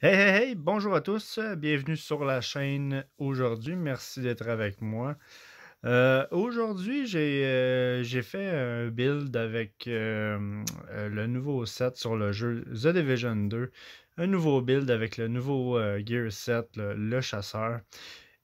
Hey, hey, hey, bonjour à tous, bienvenue sur la chaîne aujourd'hui. Merci d'être avec moi. Aujourd'hui, j'ai fait un build avec le nouveau set sur le jeu The Division 2. Un nouveau build avec le nouveau gear set, le chasseur.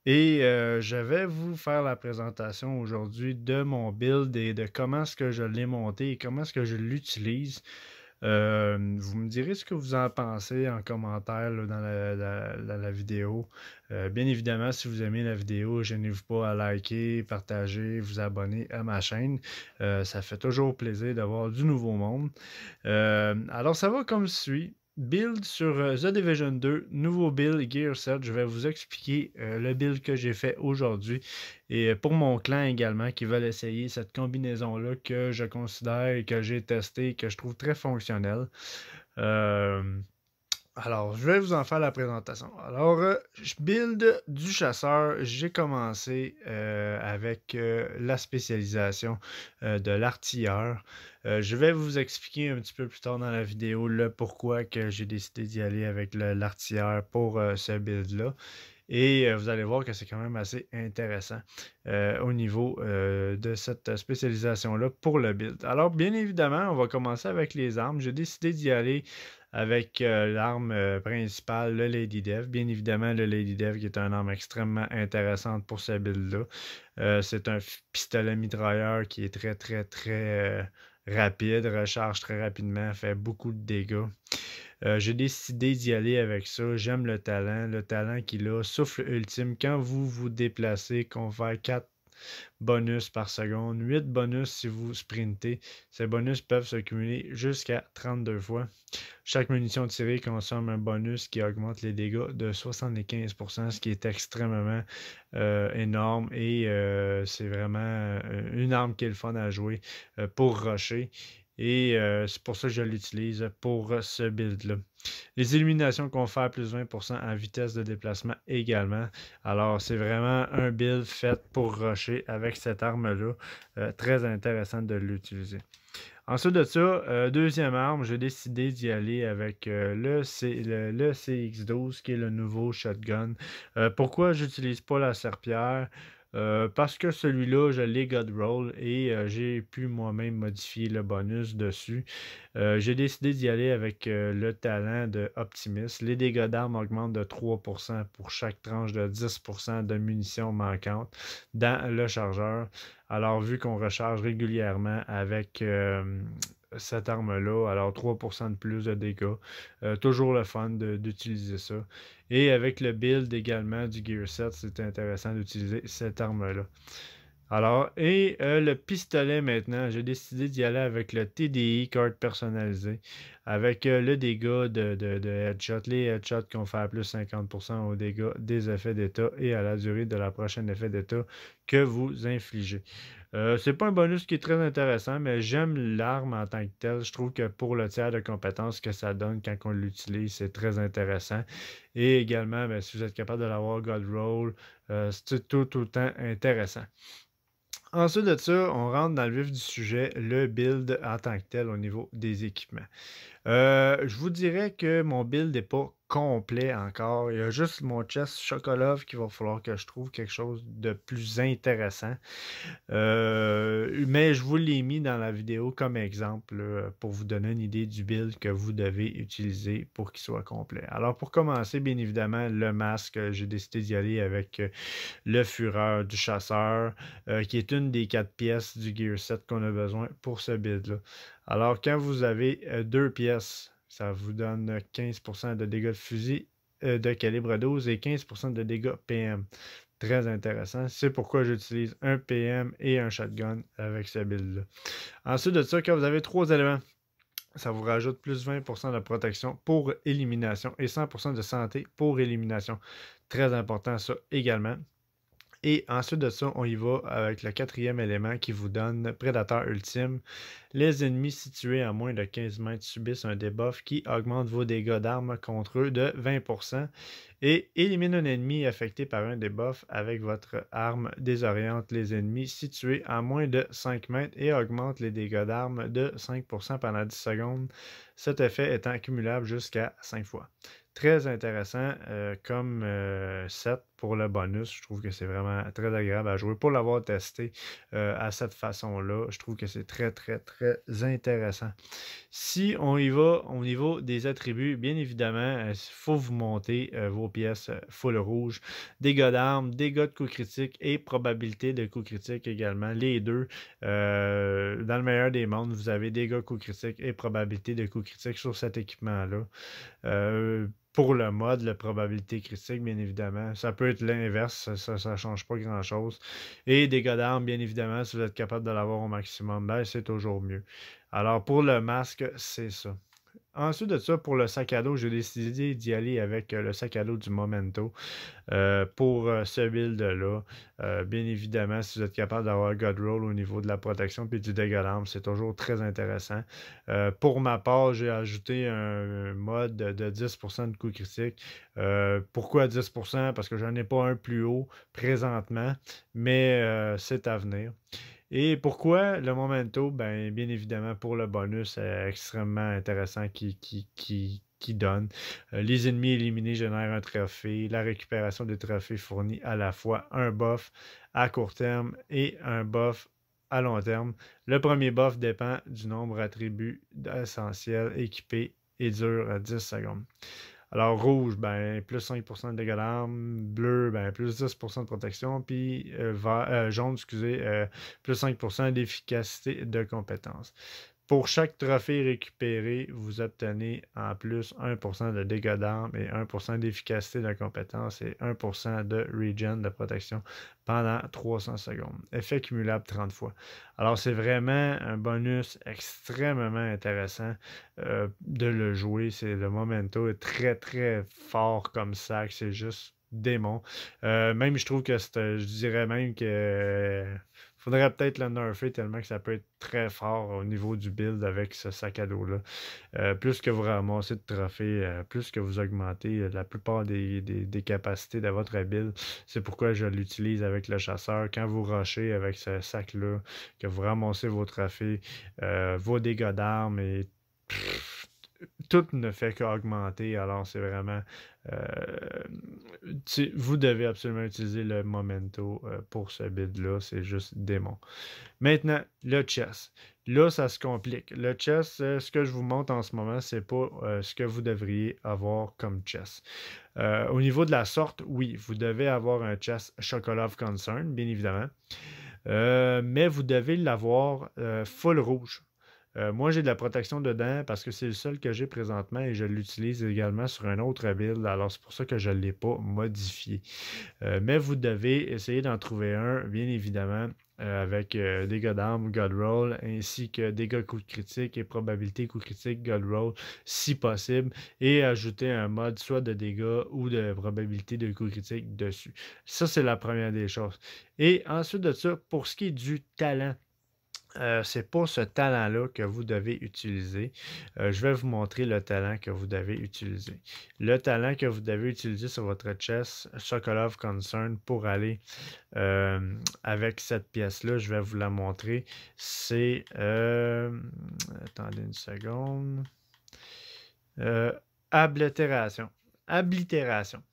Et je vais vous faire la présentation aujourd'hui de mon build et de comment est-ce que je l'ai monté et comment est-ce que je l'utilise. Vous me direz ce que vous en pensez en commentaire là, dans la vidéo. Bien évidemment, si vous aimez la vidéo, gênez-vous pas à liker, partager, vous abonner à ma chaîne. Ça fait toujours plaisir d'avoir du nouveau monde. Alors, ça va comme suit. Build sur The Division 2, nouveau build Gear Set. Je vais vous expliquer le build que j'ai fait aujourd'hui. Et pour mon clan également, qui veulent essayer cette combinaison-là que je considère et que j'ai testé, que je trouve très fonctionnelle. Euh, alors, je vais vous en faire la présentation. Alors, je build du chasseur. J'ai commencé avec la spécialisation de l'artilleur. Je vais vous expliquer un petit peu plus tard dans la vidéo le pourquoi que j'ai décidé d'y aller avec l'artilleur pour ce build-là. Et vous allez voir que c'est quand même assez intéressant au niveau de cette spécialisation-là pour le build. Alors, bien évidemment, on va commencer avec les armes. J'ai décidé d'y aller avec l'arme principale, le Lady Dev. Bien évidemment, le Lady Dev qui est une arme extrêmement intéressante pour ce build-là. C'est un pistolet mitrailleur qui est très, très, très rapide, recharge très rapidement, fait beaucoup de dégâts. J'ai décidé d'y aller avec ça. J'aime le talent qu'il a. Souffle ultime. Quand vous vous déplacez, confère 4 bonus par seconde, 8 bonus si vous sprintez. Ces bonus peuvent se cumuler jusqu'à 32 fois. Chaque munition tirée consomme un bonus qui augmente les dégâts de 75%, ce qui est extrêmement énorme et c'est vraiment une arme qui est le fun à jouer pour rusher. Et c'est pour ça que je l'utilise pour ce build-là. Les illuminations confèrent plus 20% en vitesse de déplacement également. Alors, c'est vraiment un build fait pour rusher avec cette arme-là. Très intéressant de l'utiliser. Ensuite de ça, deuxième arme, j'ai décidé d'y aller avec le CX12 qui est le nouveau shotgun. Pourquoi j'utilise pas la serpillère? Parce que celui-là, je l'ai God Roll et j'ai pu moi-même modifier le bonus dessus. J'ai décidé d'y aller avec le talent de Optimus. Les dégâts d'armes augmentent de 3% pour chaque tranche de 10% de munitions manquantes dans le chargeur. Alors, vu qu'on recharge régulièrement avec cette arme-là, alors 3% de plus de dégâts. Toujours le fun d'utiliser ça. Et avec le build également du Gear Set, c'est intéressant d'utiliser cette arme-là. Alors, et le pistolet maintenant, j'ai décidé d'y aller avec le TDI, carte personnalisée, avec le dégât de headshot. Les headshots qui ont fait plus 50% au dégât des effets d'état et à la durée de la prochaine effet d'état que vous infligez. C'est pas un bonus qui est très intéressant, mais j'aime l'arme en tant que telle. Je trouve que pour le tiers de compétences que ça donne quand on l'utilise, c'est très intéressant. Et également, ben, si vous êtes capable de l'avoir God Roll, c'est tout le temps intéressant. Ensuite de ça, on rentre dans le vif du sujet, le build en tant que tel au niveau des équipements. Je vous dirais que mon build n'est pas complet encore. Il y a juste mon chest Chocolove qu'il va falloir que je trouve quelque chose de plus intéressant. Mais je vous l'ai mis dans la vidéo comme exemple là, pour vous donner une idée du build que vous devez utiliser pour qu'il soit complet. Alors pour commencer, bien évidemment, le masque, j'ai décidé d'y aller avec le Fureur du chasseur, qui est une des 4 pièces du gear set qu'on a besoin pour ce build-là. Alors quand vous avez 2 pièces, ça vous donne 15% de dégâts de fusil de calibre 12 et 15% de dégâts PM. Très intéressant. C'est pourquoi j'utilise un PM et un shotgun avec ce build-là. Ensuite de ça, quand vous avez 3 éléments, ça vous rajoute plus 20% de protection pour élimination et 100% de santé pour élimination. Très important ça également. Et ensuite de ça, on y va avec le quatrième élément qui vous donne Prédateur Ultime. Les ennemis situés à moins de 15 mètres subissent un debuff qui augmente vos dégâts d'armes contre eux de 20% et élimine un ennemi affecté par un debuff avec votre arme désoriente les ennemis situés à moins de 5 mètres et augmente les dégâts d'armes de 5% pendant 10 secondes. Cet effet étant cumulable jusqu'à 5 fois. Très intéressant comme set pour le bonus. Je trouve que c'est vraiment très agréable à jouer. Pour l'avoir testé à cette façon-là, je trouve que c'est très, très, très intéressant. Si on y va au niveau des attributs, bien évidemment, il faut vous monter vos pièces full rouge. Dégâts d'armes, dégâts de coups critiques et probabilité de coups critiques également. Les deux. Dans le meilleur des mondes, vous avez dégâts, coups critiques et probabilité de coups critiques sur cet équipement-là. Pour le mode, la probabilité critique, bien évidemment. Ça peut être l'inverse, ça ne change pas grand-chose. Et dégâts d'armes, bien évidemment, si vous êtes capable de l'avoir au maximum, ben, c'est toujours mieux. Alors, pour le masque, c'est ça. Ensuite de ça, pour le sac à dos, j'ai décidé d'y aller avec le sac à dos du Momento pour ce build-là. Bien évidemment, si vous êtes capable d'avoir God Roll au niveau de la protection et du dégât d'armes, c'est toujours très intéressant. Pour ma part, j'ai ajouté un mode de 10% de coups critiques. Pourquoi 10%? Parce que j'en ai pas un plus haut présentement, mais c'est à venir. Et pourquoi le Momento? Ben, bien évidemment, pour le bonus extrêmement intéressant qui donne. Les ennemis éliminés génèrent un trophée. La récupération des trophées fournit à la fois un buff à court terme et un buff à long terme. Le premier buff dépend du nombre d'attributs essentiels équipés et dure 10 secondes. Alors, rouge, ben, plus 5% de dégâts d'armes. Bleu, ben, plus 10% de protection. Puis, jaune, excusez, plus 5% d'efficacité de compétences. Pour chaque trophée récupéré, vous obtenez en plus 1% de dégâts d'armes et 1% d'efficacité de compétence et 1% de regen de protection pendant 300 secondes. Effet cumulable 30 fois. Alors, c'est vraiment un bonus extrêmement intéressant de le jouer. C'est le Momento est très, très fort comme ça, que c'est juste démon. Même, je trouve que je dirais même que faudrait peut-être le nerfer tellement que ça peut être très fort au niveau du build avec ce sac à dos-là. Plus que vous ramassez de trophées, plus que vous augmentez la plupart des capacités de votre build. C'est pourquoi je l'utilise avec le chasseur. Quand vous rushez avec ce sac-là, que vous ramassez vos trophées, vos dégâts d'armes et tout ne fait qu'augmenter. Alors, c'est vraiment... vous devez absolument utiliser le Momento pour ce build-là. C'est juste démon. Maintenant, le chess. Là, ça se complique. Le chess, ce que je vous montre en ce moment, c'est pas ce que vous devriez avoir comme chess. Au niveau de la sorte, oui, vous devez avoir un chess Chocolat of Concern, bien évidemment. Mais vous devez l'avoir full rouge. Moi, j'ai de la protection dedans parce que c'est le seul que j'ai présentement et je l'utilise également sur un autre build. Alors, c'est pour ça que je ne l'ai pas modifié. Mais vous devez essayer d'en trouver un, bien évidemment, avec dégâts d'armes, God Roll, ainsi que dégâts coup critique et probabilité coup critique, God Roll, si possible, et ajouter un mode soit de dégâts ou de probabilité de coup critique dessus. Ça, c'est la première des choses. Et ensuite de ça, pour ce qui est du talent, c'est pas ce talent-là que vous devez utiliser. Je vais vous montrer le talent que vous devez utiliser. Le talent que vous devez utiliser sur votre chest, Chocolat of Concern, pour aller avec cette pièce-là, je vais vous la montrer. C'est... attendez une seconde. Oblitération. Oblitération.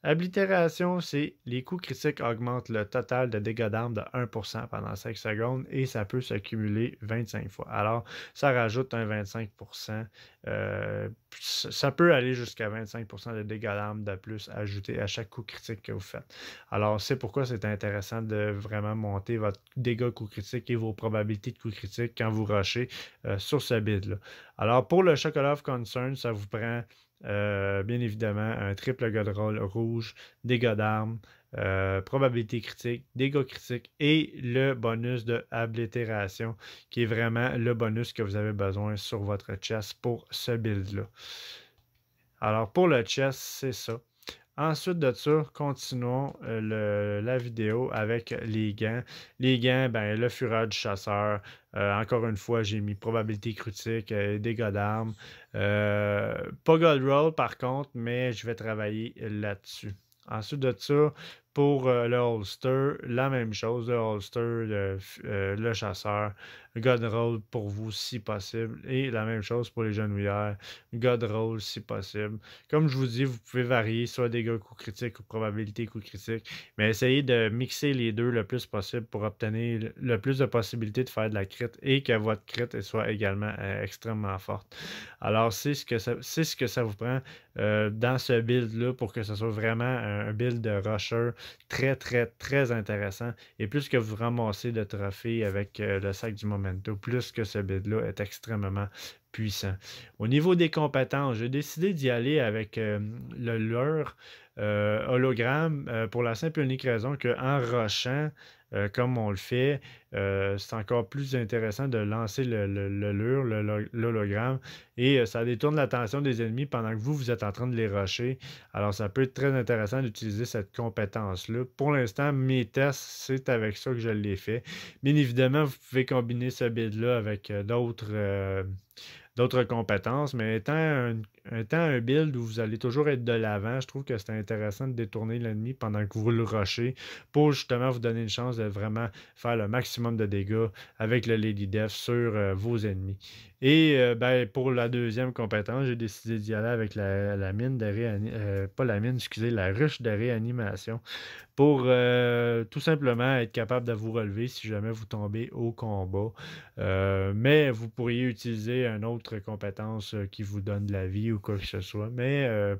Oblitération, c'est les coups critiques augmentent le total de dégâts d'armes de 1% pendant 5 secondes et ça peut se cumuler 25 fois. Alors, ça rajoute un 25%. Ça peut aller jusqu'à 25% de dégâts d'armes de plus ajoutés à chaque coup critique que vous faites. Alors, c'est pourquoi c'est intéressant de vraiment monter votre dégâts coup critique et vos probabilités de coup critique quand vous rushez sur ce build-là. Alors, pour le Chocolat of Concern, ça vous prend... bien évidemment, un triple God Roll rouge, dégâts d'armes, probabilité critique, dégâts critiques et le bonus de oblitération qui est vraiment le bonus que vous avez besoin sur votre chest pour ce build-là. Alors, pour le chest, c'est ça. Ensuite de ça, continuons la vidéo avec les gants. Les gants, ben, le fureur du chasseur. Encore une fois, j'ai mis probabilité critique, dégâts d'armes. Pas gold roll par contre, mais je vais travailler là-dessus. Ensuite de ça, pour le holster, la même chose, le holster, le chasseur, god roll pour vous si possible, et la même chose pour les genouillères, god roll si possible. Comme je vous dis, vous pouvez varier soit dégâts coup critique ou probabilité coup critique, mais essayez de mixer les deux le plus possible pour obtenir le plus de possibilités de faire de la crit et que votre crit soit également extrêmement forte. Alors, c'est ce que ça vous prend dans ce build-là pour que ce soit vraiment un build de rusher très, très, très intéressant. Et plus que vous ramassez de trophées avec le sac du Memento, plus que ce build-là est extrêmement puissant. Au niveau des compétences, j'ai décidé d'y aller avec le leurre hologramme pour la simple et unique raison qu'en rushant, comme on le fait, c'est encore plus intéressant de lancer le lure, l'hologramme, et ça détourne l'attention des ennemis pendant que vous êtes en train de les rusher. Alors, ça peut être très intéressant d'utiliser cette compétence-là. Pour l'instant, mes tests, c'est avec ça que je l'ai fait. Bien évidemment, vous pouvez combiner ce build-là avec d'autres compétences, mais étant un build où vous allez toujours être de l'avant, je trouve que c'est intéressant de détourner l'ennemi pendant que vous le rushez pour justement vous donner une chance de vraiment faire le maximum de dégâts avec le Lady Death sur vos ennemis. Et ben, pour la deuxième compétence, j'ai décidé d'y aller avec la mine de réanimation, pas la mine, excusez, la ruche de réanimation pour tout simplement être capable de vous relever si jamais vous tombez au combat. Mais vous pourriez utiliser une autre compétence qui vous donne de la vie ou quoi que ce soit, mais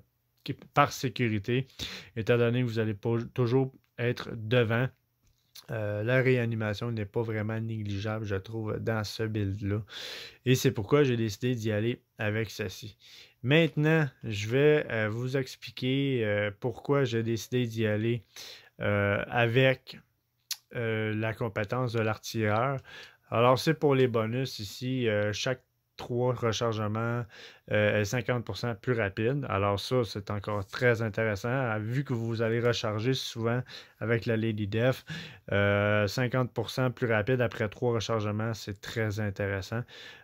par sécurité, étant donné que vous allez toujours être devant. La réanimation n'est pas vraiment négligeable, je trouve, dans ce build-là. Et c'est pourquoi j'ai décidé d'y aller avec ceci. Maintenant, je vais vous expliquer pourquoi j'ai décidé d'y aller avec la compétence de l'artilleur. Alors, c'est pour les bonus ici. Chaque 3 rechargements est 50% plus rapide. Alors ça, c'est encore très intéressant. Vu que vous allez recharger souvent avec la Lady Death, 50% plus rapide après 3 rechargements, c'est très intéressant.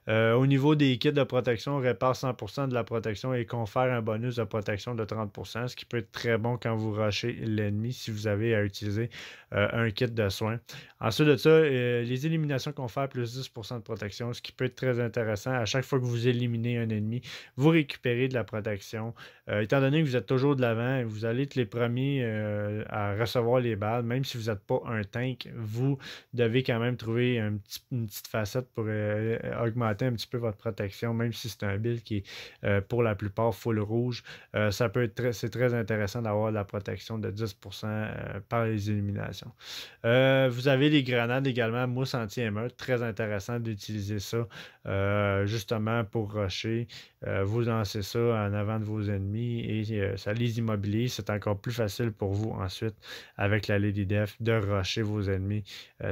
Au niveau des kits de protection, on répare 100% de la protection et confère un bonus de protection de 30%, ce qui peut être très bon quand vous rushez l'ennemi si vous avez à utiliser un kit de soins. Ensuite de ça, les éliminations confèrent plus 10% de protection, ce qui peut être très intéressant. À chaque fois que vous éliminez un ennemi, vous récupérez de la protection. Étant donné que vous êtes toujours de l'avant, vous allez être les premiers à recevoir les balles, même si vous n'êtes pas un tank, vous devez quand même trouver une petite facette pour augmenter un petit peu votre protection, même si c'est un build qui est pour la plupart full rouge. C'est très intéressant d'avoir de la protection de 10% par les éliminations. Vous avez les grenades également, mousse anti-émeute, très intéressant d'utiliser ça justement pour rusher. Vous lancez ça en avant de vos ennemis et ça les immobilise. C'est encore plus facile pour vous ensuite avec la Lady Death de rusher vos ennemis.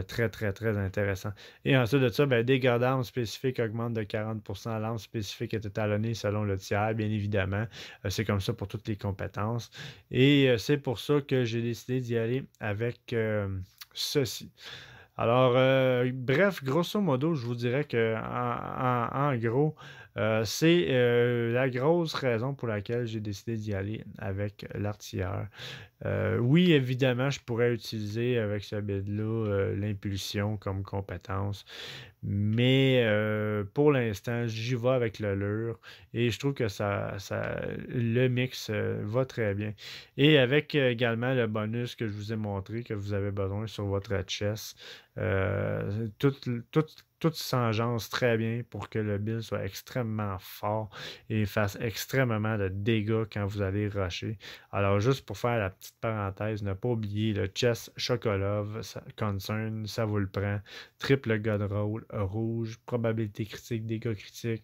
Très, très, très intéressant. Et ensuite de ça, ben, dégâts d'armes spécifiques augmentent de 40%. L'arme spécifique est étalonnée selon le tiers, bien évidemment. C'est comme ça pour toutes les compétences. Et c'est pour ça que j'ai décidé d'y aller avec ceci. Alors, bref, grosso modo, je vous dirais que en gros, c'est la grosse raison pour laquelle j'ai décidé d'y aller avec l'artilleur. Oui, évidemment, je pourrais utiliser avec ce build-là l'impulsion comme compétence, mais pour l'instant, j'y vais avec le lure et je trouve que le mix va très bien. Et avec également le bonus que je vous ai montré que vous avez besoin sur votre chest, tout s'engence très bien pour que le build soit extrêmement fort et fasse extrêmement de dégâts quand vous allez rusher. Alors, juste pour faire la petite parenthèse, ne pas oublier le chest Chocolove Concern, ça vous le prend. Triple God Roll rouge, probabilité critique, dégâts critiques,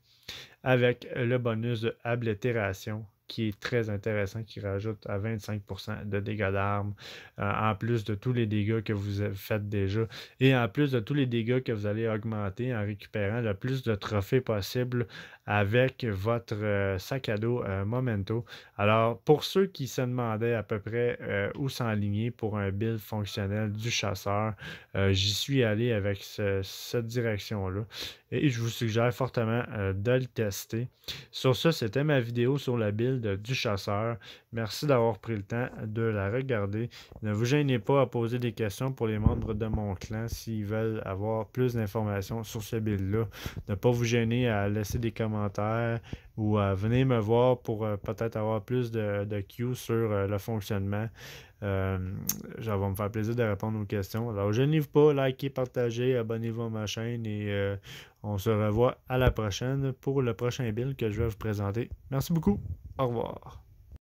avec le bonus de Ablétération qui est très intéressant, qui rajoute à 25% de dégâts d'armes, en plus de tous les dégâts que vous faites déjà, et en plus de tous les dégâts que vous allez augmenter en récupérant le plus de trophées possible avec votre sac à dos Memento. Alors, pour ceux qui se demandaient à peu près où s'enligner pour un build fonctionnel du chasseur, j'y suis allé avec cette direction-là et je vous suggère fortement de le tester. Sur ça, c'était ma vidéo sur la build du chasseur. Merci d'avoir pris le temps de la regarder. Ne vous gênez pas à poser des questions pour les membres de mon clan s'ils veulent avoir plus d'informations sur ce build-là. Ne pas vous gêner à laisser des commentaires ou à venir me voir pour peut-être avoir plus de Q sur le fonctionnement. Ça va me faire plaisir de répondre aux questions. Alors, gênez-vous pas, likez, partagez, abonnez-vous à ma chaîne et on se revoit à la prochaine pour le prochain build que je vais vous présenter. Merci beaucoup. Au revoir.